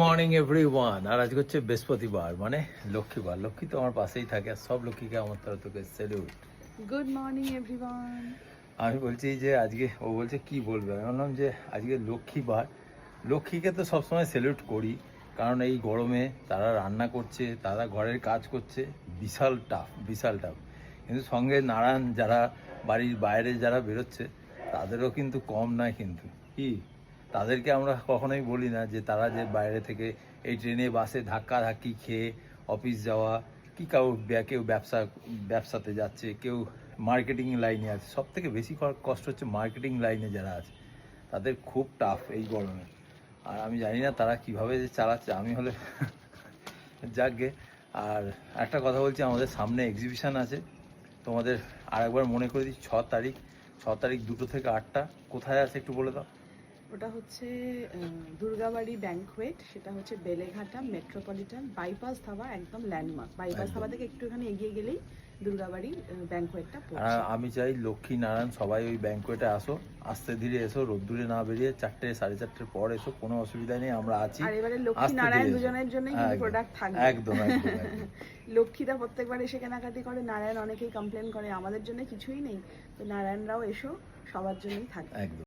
Morning everyone. আর আজকে হচ্ছে বৃহস্পতিবার, মানে লক্ষ্মীবার। লক্ষ্মী তো আমার পাশেই থাকে, আর সব লক্ষ্মীকে আমার তরফ থেকে স্যালুট। Good morning everyone. আমি বলছি যে আজকে, ও বলছে কি বলবে, আমি বললাম যে আজকে লক্ষ্মীবার। লক্ষ্মীকে তো সবসময় স্যালুট করি, কারণ এই গরমে তারা রান্না করছে, তারা ঘরের কাজ করছে, বিশাল টাফ, বিশাল টাফ। কিন্তু সঙ্গে নারায়ণ যারা বাড়ির বাইরে যারা বেরোচ্ছে, তাদেরও কিন্তু কম নয় কিন্তু। কি, তাদেরকে আমরা কখনোই বলি না যে তারা যে বাইরে থেকে এই ট্রেনে বাসে ধাক্কা ধাক্কি খেয়ে অফিস যাওয়া, কি কেউ ব্যবসাতে যাচ্ছে, কেউ মার্কেটিং লাইনে আছে। সব থেকে বেশি কষ্ট হচ্ছে মার্কেটিং লাইনে যারা আছে, তাদের খুব টাফ এই গরমে। আর আমি জানি না তারা কিভাবে যে চালাচ্ছে, আমি হলে যাকগে। আর একটা কথা বলছি, আমাদের সামনে এক্সিবিশন আছে, তোমাদের আরেকবার মনে করে দিই। 6 তারিখ, 6 তারিখ 2টো থেকে 8টা। কোথায় আছে একটু বলে দাও। ওটা হচ্ছে দুর্গাবাড়ি ব্যাংকুয়েট, সেটা হচ্ছে বেলেঘাটা মেট্রোপলিটন বাইপাস ধাবা, একদম ল্যান্ডমার্ক। বাইপাস ধাবা থেকে একটুখানি এগিয়ে গেলেই দুর্গাবাড়ি ব্যাংকুয়েটটা আর পড়ছে। আমি চাই লক্ষ্মী নারায়ণ সবাই ওই ব্যাংকুয়েটে আসো, আস্তে ধীরে এসো, রোদ্দুরে না বেরিয়ে 4টে 4:30-এর পর এসো, কোনো অসুবিধা নেই, আমরা আছি। আর এবারে লক্ষ্মী আস্তে নারায়ণ ধীরে এসো। দুজনের জন্যই কিন্তু একদম প্রোডাক্ট থাকবে। একদম একদম একদম। লক্ষ্মীরা প্রত্যেকবার এসে কেনাকাটি করে, নারায়ণ অনেকেই কমপ্লেন করে আমাদের জন্য কিছুই নেই, তো নারায়ণরাও এসো, সবার জন্যই থাকবে। একদম।